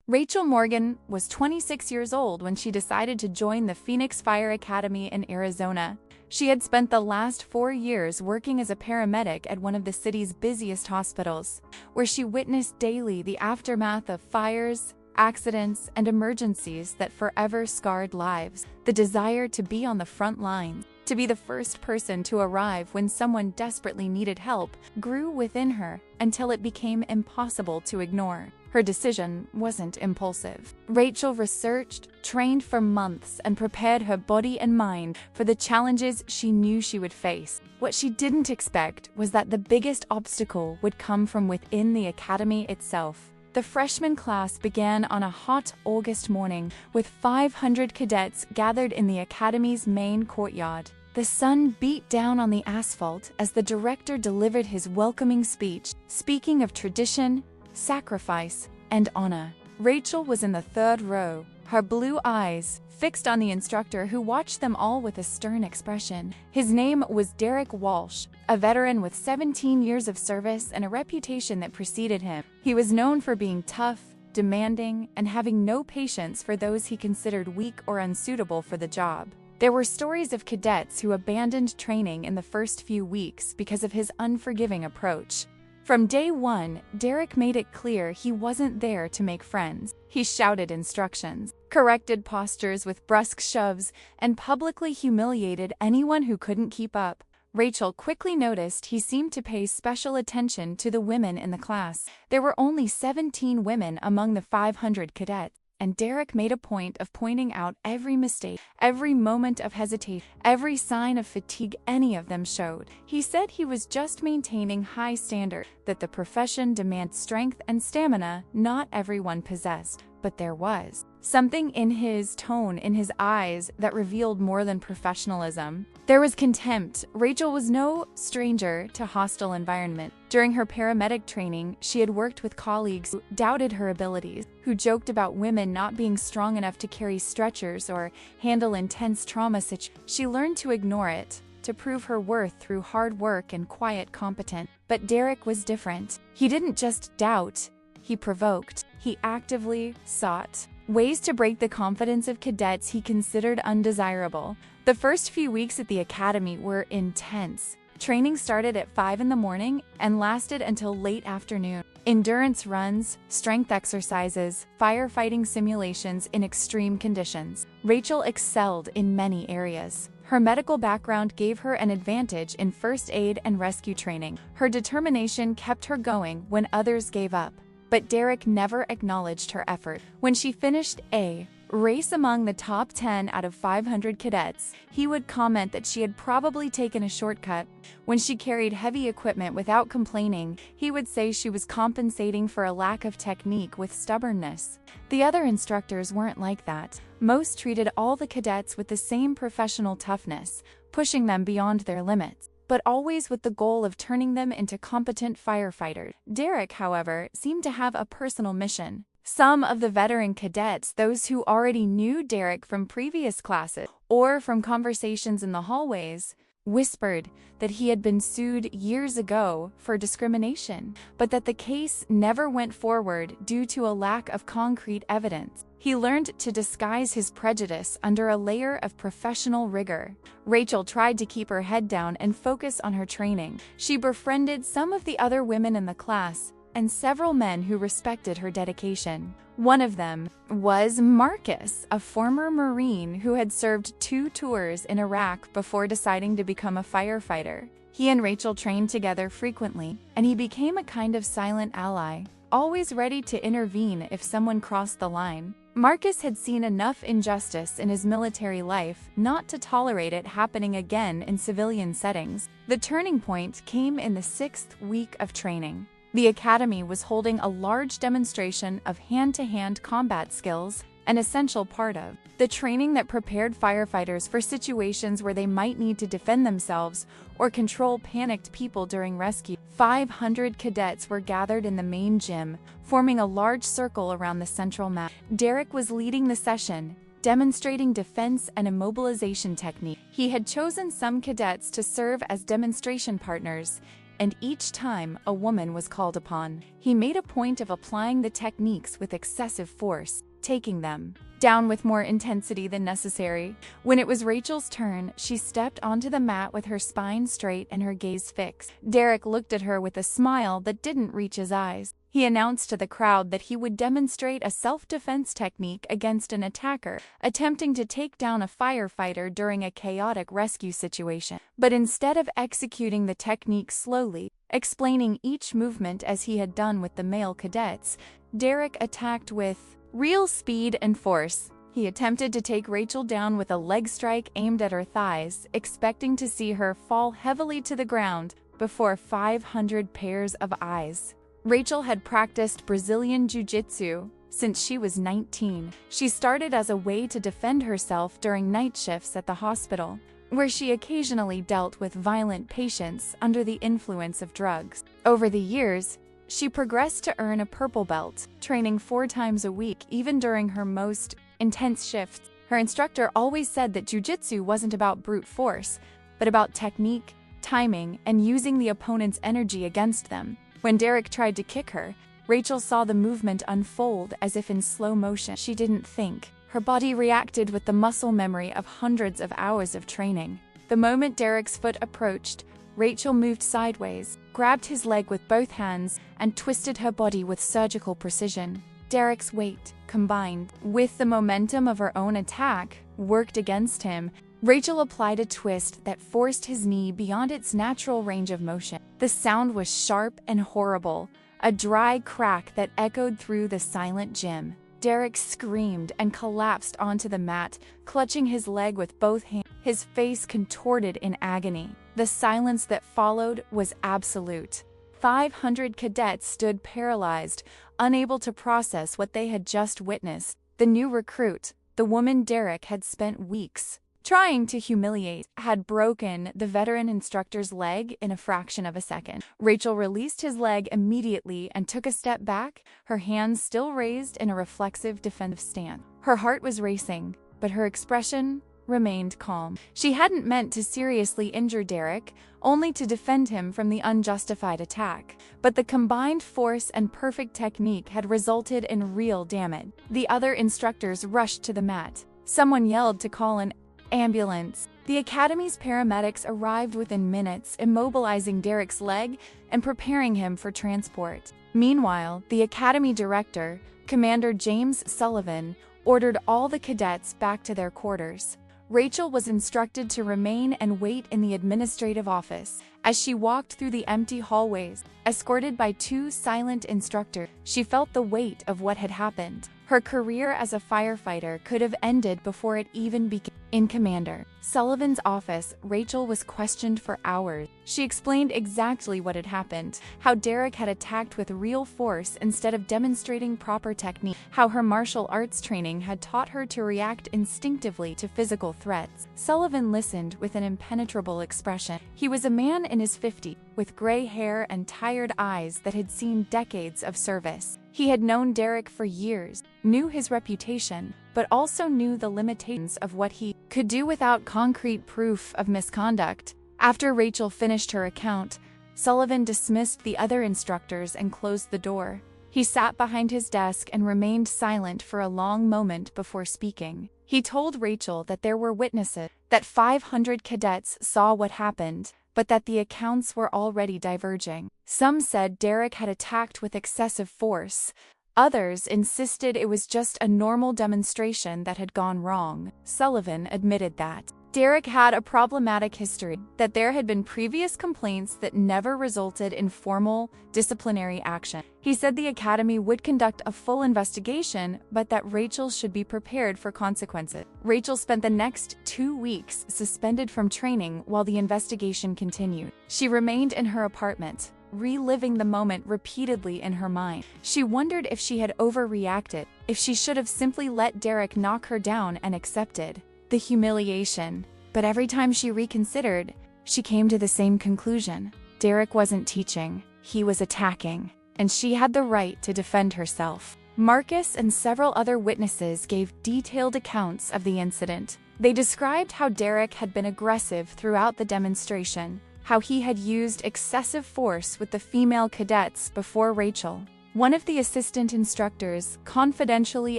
Rachel Morgan was 26 years old when she decided to join the Phoenix Fire Academy in Arizona. She had spent the last 4 years working as a paramedic at one of the city's busiest hospitals, where she witnessed daily the aftermath of fires, accidents, and emergencies that forever scarred lives. The desire to be on the front lines, to be the first person to arrive when someone desperately needed help, grew within her until it became impossible to ignore. Her decision wasn't impulsive. Rachel researched, trained for months, and prepared her body and mind for the challenges she knew she would face. What she didn't expect was that the biggest obstacle would come from within the academy itself. The freshman class began on a hot August morning with 500 cadets gathered in the academy's main courtyard. The sun beat down on the asphalt as the director delivered his welcoming speech, speaking of tradition, sacrifice, and honor. Rachel was in the third row, her blue eyes fixed on the instructor who watched them all with a stern expression. His name was Derek Walsh, a veteran with 17 years of service and a reputation that preceded him. He was known for being tough, demanding, and having no patience for those he considered weak or unsuitable for the job. There were stories of cadets who abandoned training in the first few weeks because of his unforgiving approach. From day one, Derek made it clear he wasn't there to make friends. He shouted instructions, corrected postures with brusque shoves, and publicly humiliated anyone who couldn't keep up. Rachel quickly noticed he seemed to pay special attention to the women in the class. There were only 17 women among the 500 cadets, and Derek made a point of pointing out every mistake, every moment of hesitation, every sign of fatigue any of them showed. He said he was just maintaining high standards, that the profession demands strength and stamina not everyone possessed. But there was something in his tone, in his eyes, that revealed more than professionalism. There was contempt. Rachel was no stranger to hostile environment. During her paramedic training, she had worked with colleagues who doubted her abilities, who joked about women not being strong enough to carry stretchers or handle intense trauma situations. She learned to ignore it, to prove her worth through hard work and quiet competence. But Derek was different. He didn't just doubt, he provoked. He actively sought ways to break the confidence of cadets he considered undesirable. The first few weeks at the academy were intense. Training started at 5 in the morning and lasted until late afternoon. Endurance runs, strength exercises, firefighting simulations in extreme conditions. Rachel excelled in many areas. Her medical background gave her an advantage in first aid and rescue training. Her determination kept her going when others gave up. But Derek never acknowledged her effort. When she finished a race among the top 10 out of 500 cadets, he would comment that she had probably taken a shortcut. When she carried heavy equipment without complaining, he would say she was compensating for a lack of technique with stubbornness. The other instructors weren't like that. Most treated all the cadets with the same professional toughness, pushing them beyond their limits, but always with the goal of turning them into competent firefighters. Derek, however, seemed to have a personal mission. Some of the veteran cadets, those who already knew Derek from previous classes or from conversations in the hallways, whispered that he had been sued years ago for discrimination, but that the case never went forward due to a lack of concrete evidence. He learned to disguise his prejudice under a layer of professional rigor. Rachel tried to keep her head down and focus on her training. She befriended some of the other women in the class and several men who respected her dedication. One of them was Marcus, a former Marine who had served 2 tours in Iraq before deciding to become a firefighter. He and Rachel trained together frequently, and he became a kind of silent ally, always ready to intervene if someone crossed the line. Marcus had seen enough injustice in his military life not to tolerate it happening again in civilian settings. The turning point came in the 6th week of training. The academy was holding a large demonstration of hand-to-hand combat skills, an essential part of the training that prepared firefighters for situations where they might need to defend themselves or control panicked people during rescue. 500 cadets were gathered in the main gym, forming a large circle around the central mat. Derek was leading the session, demonstrating defense and immobilization technique. He had chosen some cadets to serve as demonstration partners, and each time a woman was called upon, he made a point of applying the techniques with excessive force, taking them down with more intensity than necessary. When it was Rachel's turn, she stepped onto the mat with her spine straight and her gaze fixed. Derek looked at her with a smile that didn't reach his eyes. He announced to the crowd that he would demonstrate a self-defense technique against an attacker attempting to take down a firefighter during a chaotic rescue situation. But instead of executing the technique slowly, explaining each movement as he had done with the male cadets, Derek attacked with real speed and force. He attempted to take Rachel down with a leg strike aimed at her thighs, expecting to see her fall heavily to the ground before 500 pairs of eyes. Rachel had practiced Brazilian Jiu-Jitsu since she was 19. She started as a way to defend herself during night shifts at the hospital, where she occasionally dealt with violent patients under the influence of drugs. Over the years, she progressed to earn a purple belt, training 4 times a week even during her most intense shifts. Her instructor always said that jiu-jitsu wasn't about brute force, but about technique, timing, and using the opponent's energy against them. When Derek tried to kick her, Rachel saw the movement unfold as if in slow motion. She didn't think. Her body reacted with the muscle memory of hundreds of hours of training. The moment Derek's foot approached, Rachel moved sideways, grabbed his leg with both hands, and twisted her body with surgical precision. Derek's weight, combined with the momentum of her own attack, worked against him. Rachel applied a twist that forced his knee beyond its natural range of motion. The sound was sharp and horrible, a dry crack that echoed through the silent gym. Derek screamed and collapsed onto the mat, clutching his leg with both hands, his face contorted in agony. The silence that followed was absolute. 500 cadets stood paralyzed, unable to process what they had just witnessed. The new recruit, the woman Derek had spent weeks trying to humiliate, had broken the veteran instructor's leg in a fraction of a second. Rachel released his leg immediately and took a step back, her hands still raised in a reflexive defensive stance. Her heart was racing, but her expression remained calm. She hadn't meant to seriously injure Derek, only to defend him from the unjustified attack. But the combined force and perfect technique had resulted in real damage. The other instructors rushed to the mat. Someone yelled to call an ambulance. The academy's paramedics arrived within minutes, immobilizing Derek's leg and preparing him for transport. Meanwhile, the academy director, Commander James Sullivan, ordered all the cadets back to their quarters. Rachel was instructed to remain and wait in the administrative office. As she walked through the empty hallways, escorted by 2 silent instructors, she felt the weight of what had happened. Her career as a firefighter could have ended before it even began. In Commander Sullivan's office, Rachel was questioned for hours. She explained exactly what had happened, how Derek had attacked with real force instead of demonstrating proper technique, how her martial arts training had taught her to react instinctively to physical threats. Sullivan listened with an impenetrable expression. He was a man in his 50s, with gray hair and tired eyes that had seen decades of service. He had known Derek for years, knew his reputation, but also knew the limitations of what he could do without concrete proof of misconduct. After Rachel finished her account, Sullivan dismissed the other instructors and closed the door. He sat behind his desk and remained silent for a long moment before speaking. He told Rachel that there were witnesses, that 500 cadets saw what happened, but that the accounts were already diverging. Some said Derek had attacked with excessive force. Others insisted it was just a normal demonstration that had gone wrong. Sullivan admitted that Derek had a problematic history, that there had been previous complaints that never resulted in formal disciplinary action. He said the academy would conduct a full investigation, but that Rachel should be prepared for consequences. Rachel spent the next 2 weeks suspended from training while the investigation continued. She remained in her apartment, reliving the moment repeatedly in her mind. She wondered if she had overreacted, if she should have simply let Derek knock her down and accepted the humiliation. But every time she reconsidered, she came to the same conclusion. Derek wasn't teaching, he was attacking, and she had the right to defend herself. Marcus and several other witnesses gave detailed accounts of the incident. They described how Derek had been aggressive throughout the demonstration, how he had used excessive force with the female cadets before Rachel. One of the assistant instructors confidentially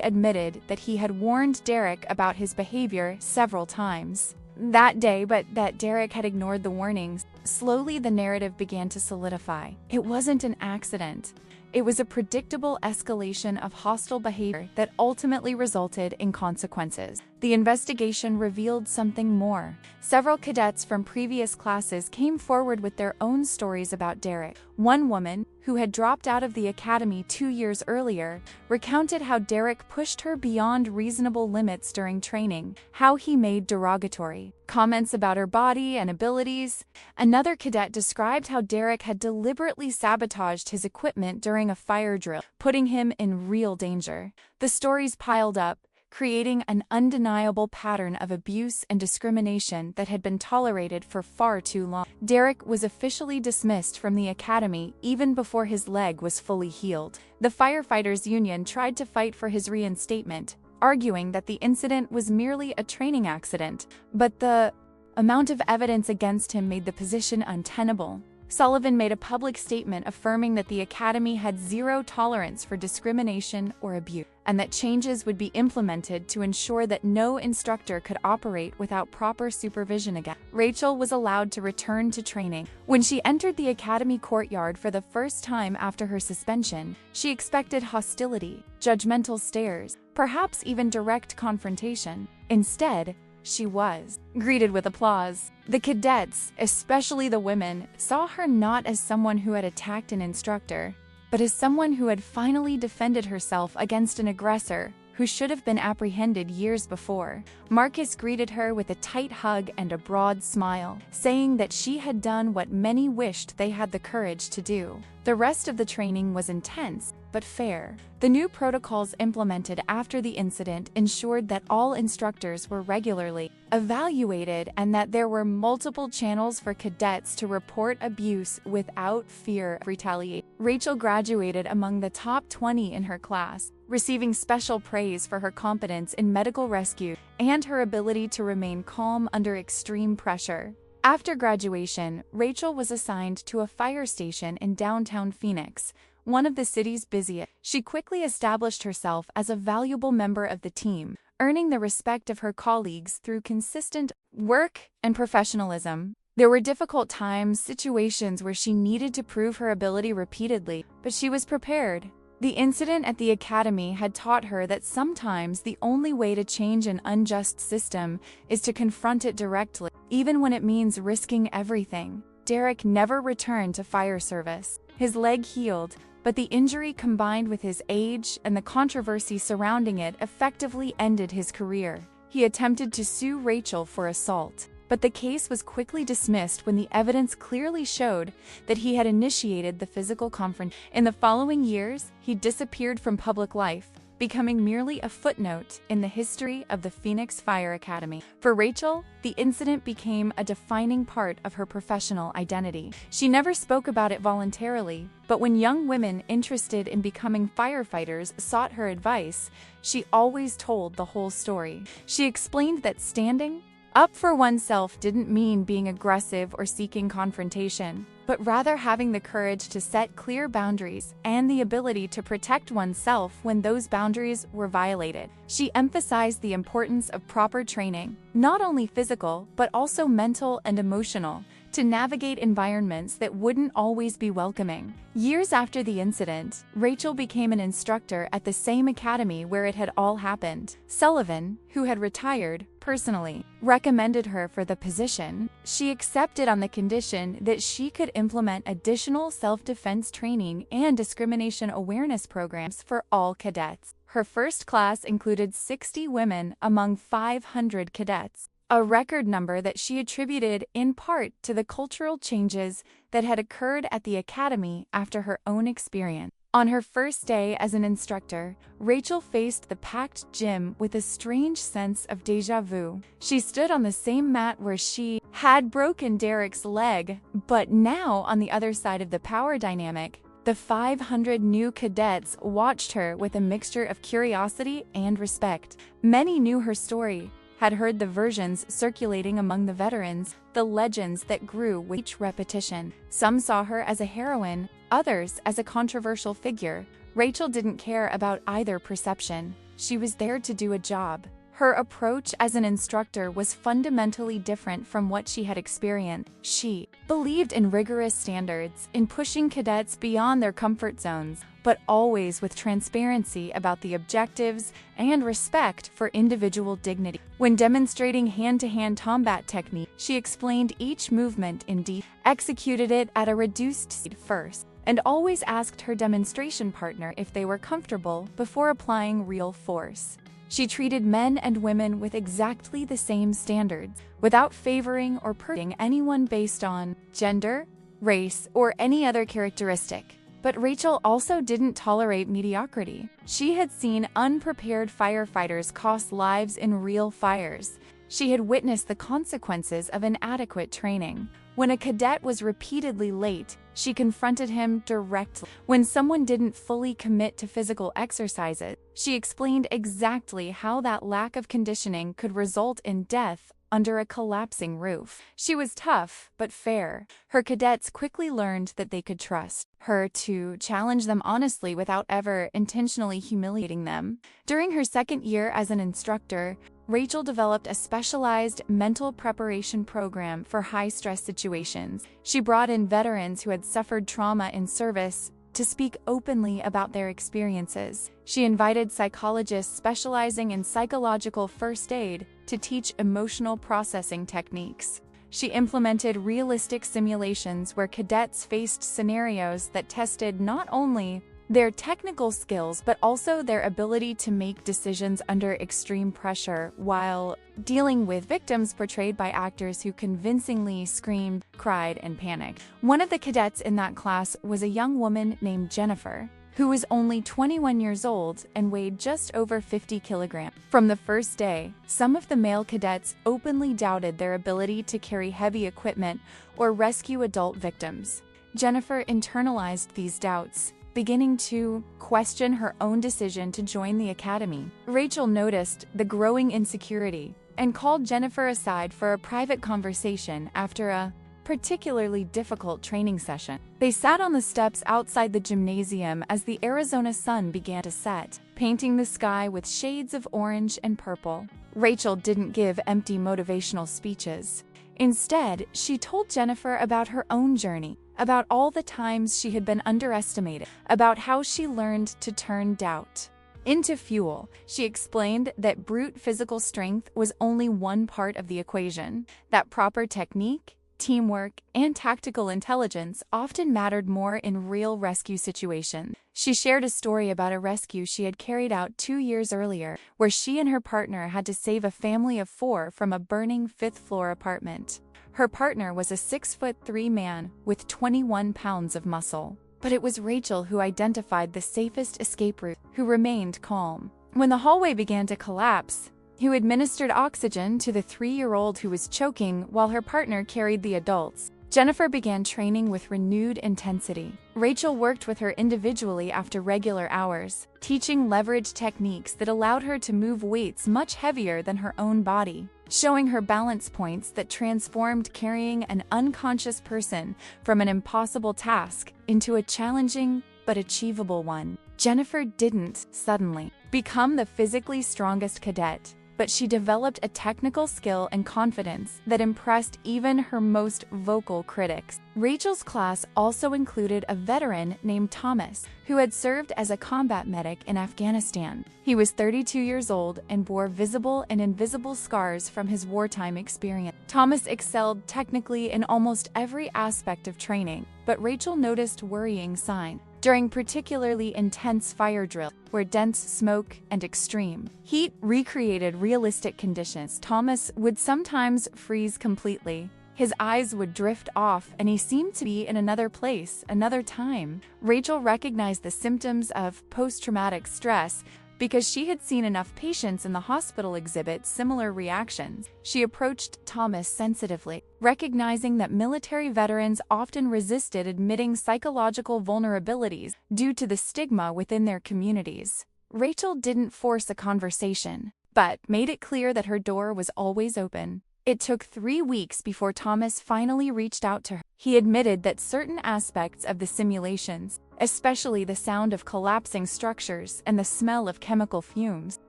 admitted that he had warned Derek about his behavior several times that day, but that Derek had ignored the warnings. Slowly, the narrative began to solidify. It wasn't an accident. It was a predictable escalation of hostile behavior that ultimately resulted in consequences. The investigation revealed something more. Several cadets from previous classes came forward with their own stories about Derek. One woman, who had dropped out of the academy 2 years earlier, recounted how Derek pushed her beyond reasonable limits during training, how he made derogatory comments about her body and abilities. Another cadet described how Derek had deliberately sabotaged his equipment during a fire drill, putting him in real danger. The stories piled up, creating an undeniable pattern of abuse and discrimination that had been tolerated for far too long. Derek was officially dismissed from the academy even before his leg was fully healed. The Firefighters Union tried to fight for his reinstatement, arguing that the incident was merely a training accident, but the amount of evidence against him made the position untenable. Sullivan made a public statement affirming that the academy had zero tolerance for discrimination or abuse, and that changes would be implemented to ensure that no instructor could operate without proper supervision again. Rachel was allowed to return to training. When she entered the academy courtyard for the first time after her suspension, she expected hostility, judgmental stares, perhaps even direct confrontation. Instead, she was greeted with applause. The cadets, especially the women, saw her not as someone who had attacked an instructor, but as someone who had finally defended herself against an aggressor who should have been apprehended years before. Marcus greeted her with a tight hug and a broad smile, saying that she had done what many wished they had the courage to do. The rest of the training was intense, but fair. The new protocols implemented after the incident ensured that all instructors were regularly evaluated and that there were multiple channels for cadets to report abuse without fear of retaliation. Rachel graduated among the top 20 in her class, receiving special praise for her competence in medical rescue and her ability to remain calm under extreme pressure. After graduation, Rachel was assigned to a fire station in downtown Phoenix, one of the city's busiest. She quickly established herself as a valuable member of the team, earning the respect of her colleagues through consistent work and professionalism. There were difficult times, situations where she needed to prove her ability repeatedly, but she was prepared. The incident at the academy had taught her that sometimes the only way to change an unjust system is to confront it directly, even when it means risking everything. Derek never returned to fire service. His leg healed, but the injury combined with his age and the controversy surrounding it effectively ended his career. He attempted to sue Rachel for assault, but the case was quickly dismissed when the evidence clearly showed that he had initiated the physical confrontation. In the following years, he disappeared from public life, becoming merely a footnote in the history of the Phoenix Fire Academy. For Rachel, the incident became a defining part of her professional identity. She never spoke about it voluntarily, but when young women interested in becoming firefighters sought her advice, she always told the whole story. She explained that standing up for oneself didn't mean being aggressive or seeking confrontation, but rather having the courage to set clear boundaries and the ability to protect oneself when those boundaries were violated. She emphasized the importance of proper training, not only physical, but also mental and emotional, to navigate environments that wouldn't always be welcoming. Years after the incident, Rachel became an instructor at the same academy where it had all happened. Sullivan, who had retired, personally recommended her for the position. She accepted on the condition that she could implement additional self-defense training and discrimination awareness programs for all cadets. Her first class included 60 women among 500 cadets, a record number that she attributed in part to the cultural changes that had occurred at the academy after her own experience. On her first day as an instructor, Rachel faced the packed gym with a strange sense of déjà vu. She stood on the same mat where she had broken Derek's leg, but now on the other side of the power dynamic. The 500 new cadets watched her with a mixture of curiosity and respect. Many knew her story, had heard the versions circulating among the veterans, the legends that grew with each repetition. Some saw her as a heroine, others as a controversial figure. Rachel didn't care about either perception. She was there to do a job. Her approach as an instructor was fundamentally different from what she had experienced. She believed in rigorous standards, in pushing cadets beyond their comfort zones, but always with transparency about the objectives and respect for individual dignity. When demonstrating hand-to-hand combat technique, she explained each movement in detail, executed it at a reduced speed first, and always asked her demonstration partner if they were comfortable before applying real force. She treated men and women with exactly the same standards, without favoring or putting anyone based on gender, race, or any other characteristic. But Rachel also didn't tolerate mediocrity. She had seen unprepared firefighters cost lives in real fires. She had witnessed the consequences of inadequate training. When a cadet was repeatedly late, she confronted him directly. When someone didn't fully commit to physical exercises, she explained exactly how that lack of conditioning could result in death under a collapsing roof. She was tough, but fair. Her cadets quickly learned that they could trust her to challenge them honestly without ever intentionally humiliating them. During her second year as an instructor, Rachel developed a specialized mental preparation program for high-stress situations. She brought in veterans who had suffered trauma in service to speak openly about their experiences. She invited psychologists specializing in psychological first aid to teach emotional processing techniques. She implemented realistic simulations where cadets faced scenarios that tested not only their technical skills but also their ability to make decisions under extreme pressure while dealing with victims portrayed by actors who convincingly screamed, cried, and panicked. One of the cadets in that class was a young woman named Jennifer, who was only 21 years old and weighed just over 50 kilograms. From the first day, some of the male cadets openly doubted their ability to carry heavy equipment or rescue adult victims. Jennifer internalized these doubts, beginning to question her own decision to join the academy. Rachel noticed the growing insecurity and called Jennifer aside for a private conversation after a particularly difficult training session. They sat on the steps outside the gymnasium as the Arizona sun began to set, painting the sky with shades of orange and purple. Rachel didn't give empty motivational speeches. Instead, she told Jennifer about her own journey, about all the times she had been underestimated, about how she learned to turn doubt into fuel. She explained that brute physical strength was only one part of the equation, that proper technique, teamwork, and tactical intelligence often mattered more in real rescue situations. She shared a story about a rescue she had carried out 2 years earlier, where she and her partner had to save a family of 4 from a burning 5th-floor apartment. Her partner was a 6'3" man with 21 pounds of muscle. But it was Rachel who identified the safest escape route, who remained calm. When the hallway began to collapse, who administered oxygen to the 3-year-old who was choking while her partner carried the adults, Jennifer began training with renewed intensity. Rachel worked with her individually after regular hours, teaching leverage techniques that allowed her to move weights much heavier than her own body, showing her balance points that transformed carrying an unconscious person from an impossible task into a challenging but achievable one. Jennifer didn't suddenly become the physically strongest cadet, but she developed a technical skill and confidence that impressed even her most vocal critics. Rachel's class also included a veteran named Thomas, who had served as a combat medic in Afghanistan. He was 32 years old and bore visible and invisible scars from his wartime experience. Thomas excelled technically in almost every aspect of training, but Rachel noticed worrying signs. During particularly intense fire drills, where dense smoke and extreme heat recreated realistic conditions, Thomas would sometimes freeze completely. His eyes would drift off, and he seemed to be in another place, another time. Rachel recognized the symptoms of post-traumatic stress because she had seen enough patients in the hospital exhibit similar reactions. She approached Thomas sensitively, recognizing that military veterans often resisted admitting psychological vulnerabilities due to the stigma within their communities. Rachel didn't force a conversation, but made it clear that her door was always open. It took 3 weeks before Thomas finally reached out to her. He admitted that certain aspects of the simulations, especially the sound of collapsing structures and the smell of chemical fumes,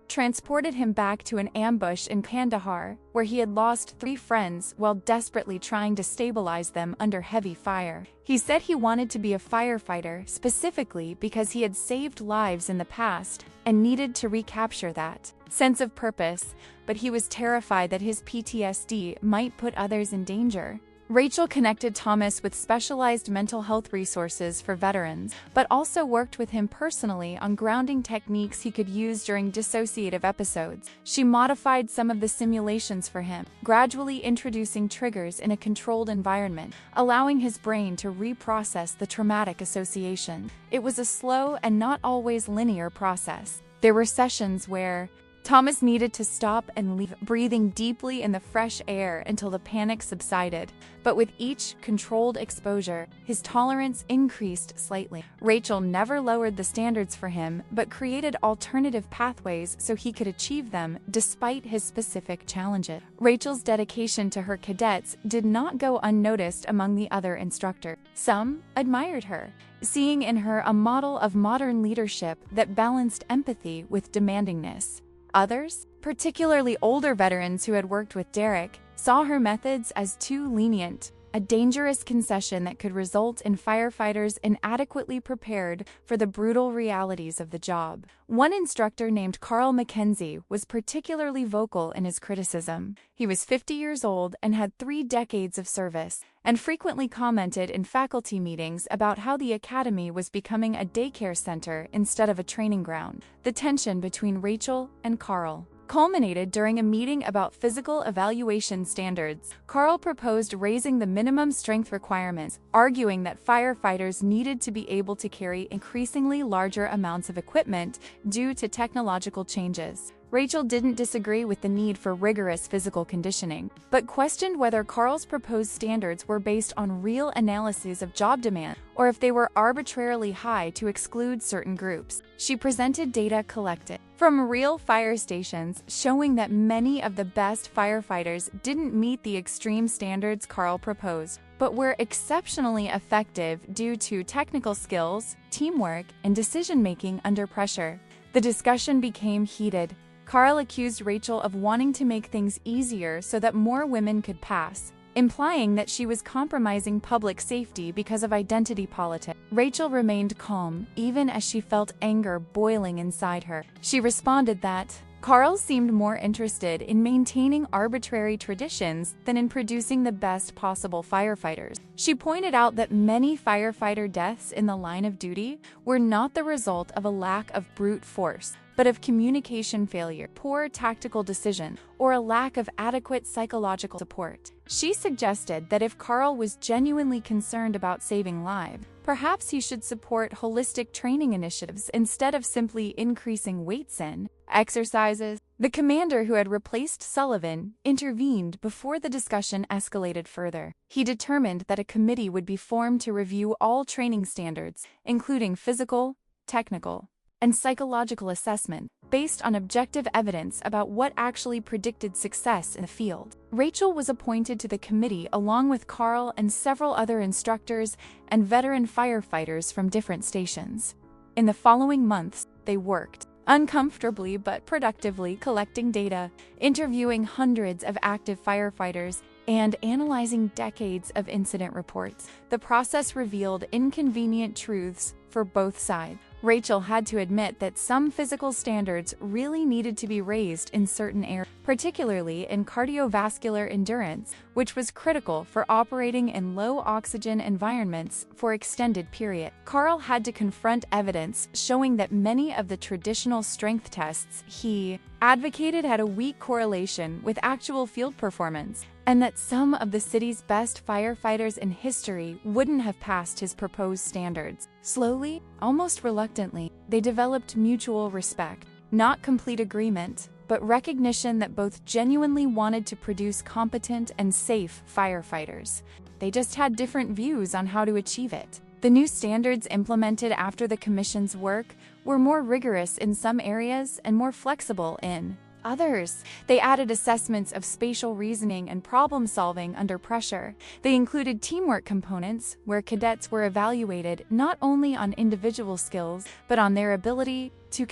transported him back to an ambush in Kandahar, where he had lost 3 friends while desperately trying to stabilize them under heavy fire. He said he wanted to be a firefighter specifically because he had saved lives in the past and needed to recapture that sense of purpose, but he was terrified that his PTSD might put others in danger. Rachel connected Thomas with specialized mental health resources for veterans, but also worked with him personally on grounding techniques he could use during dissociative episodes. She modified some of the simulations for him, gradually introducing triggers in a controlled environment, allowing his brain to reprocess the traumatic association. It was a slow and not always linear process. There were sessions where Thomas needed to stop and leave, breathing deeply in the fresh air until the panic subsided. But with each controlled exposure, his tolerance increased slightly. Rachel never lowered the standards for him, but created alternative pathways so he could achieve them despite his specific challenges. Rachel's dedication to her cadets did not go unnoticed among the other instructors. Some admired her, seeing in her a model of modern leadership that balanced empathy with demandingness. Others, particularly older veterans who had worked with Derek, saw her methods as too lenient, a dangerous concession that could result in firefighters inadequately prepared for the brutal realities of the job. One instructor named Carl Mackenzie was particularly vocal in his criticism. He was 50 years old and had 3 decades of service, and frequently commented in faculty meetings about how the academy was becoming a daycare center instead of a training ground. The tension between Rachel and Carl culminated during a meeting about physical evaluation standards. Carl proposed raising the minimum strength requirements, arguing that firefighters needed to be able to carry increasingly larger amounts of equipment due to technological changes. Rachel didn't disagree with the need for rigorous physical conditioning, but questioned whether Carl's proposed standards were based on real analyses of job demand or if they were arbitrarily high to exclude certain groups. She presented data collected from real fire stations showing that many of the best firefighters didn't meet the extreme standards Carl proposed, but were exceptionally effective due to technical skills, teamwork, and decision-making under pressure. The discussion became heated. Carl accused Rachel of wanting to make things easier so that more women could pass, implying that she was compromising public safety because of identity politics. Rachel remained calm, even as she felt anger boiling inside her. She responded that Carl seemed more interested in maintaining arbitrary traditions than in producing the best possible firefighters. She pointed out that many firefighter deaths in the line of duty were not the result of a lack of brute force, but of communication failure, poor tactical decision, or a lack of adequate psychological support. She suggested that if Carl was genuinely concerned about saving lives, perhaps he should support holistic training initiatives instead of simply increasing weights and exercises. The commander who had replaced Sullivan intervened before the discussion escalated further. He determined that a committee would be formed to review all training standards, including physical, technical, and psychological assessment, based on objective evidence about what actually predicted success in the field. Rachel was appointed to the committee along with Carl and several other instructors and veteran firefighters from different stations. In the following months, they worked uncomfortably but productively, collecting data, interviewing hundreds of active firefighters, and analyzing decades of incident reports. The process revealed inconvenient truths for both sides. Rachel had to admit that some physical standards really needed to be raised in certain areas, particularly in cardiovascular endurance, which was critical for operating in low-oxygen environments for extended periods. Carl had to confront evidence showing that many of the traditional strength tests he advocated had a weak correlation with actual field performance, and that some of the city's best firefighters in history wouldn't have passed his proposed standards. Slowly, almost reluctantly, they developed mutual respect, not complete agreement, but recognition that both genuinely wanted to produce competent and safe firefighters. They just had different views on how to achieve it. The new standards implemented after the commission's work were more rigorous in some areas and more flexible in others. They added assessments of spatial reasoning and problem-solving under pressure. They included teamwork components, where cadets were evaluated not only on individual skills, but on their ability to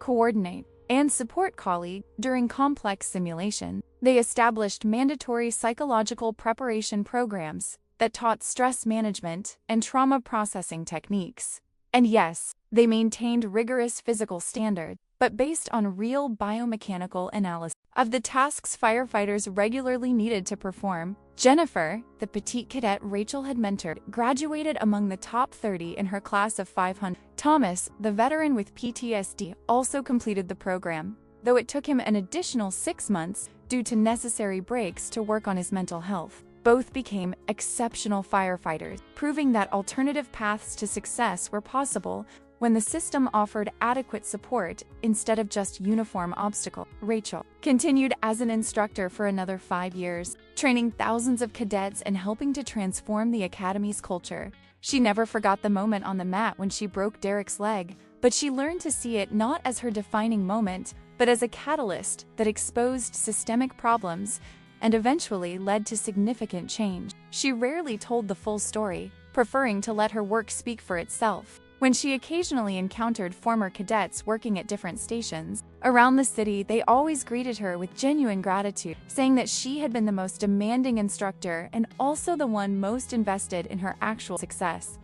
coordinate, and support colleagues during complex simulation. They established mandatory psychological preparation programs that taught stress management and trauma processing techniques. And yes, they maintained rigorous physical standards, but based on real biomechanical analysis of the tasks firefighters regularly needed to perform. Jennifer, the petite cadet Rachel had mentored, graduated among the top 30 in her class of 500. Thomas, the veteran with PTSD, also completed the program, though it took him an additional 6 months due to necessary breaks to work on his mental health. Both became exceptional firefighters, proving that alternative paths to success were possible when the system offered adequate support instead of just uniform obstacles. Rachel continued as an instructor for another 5 years, training thousands of cadets and helping to transform the academy's culture. She never forgot the moment on the mat when she broke Derek's leg, but she learned to see it not as her defining moment, but as a catalyst that exposed systemic problems and eventually led to significant change. She rarely told the full story, preferring to let her work speak for itself. When she occasionally encountered former cadets working at different stations around the city, they always greeted her with genuine gratitude, saying that she had been the most demanding instructor and also the one most invested in her actual success.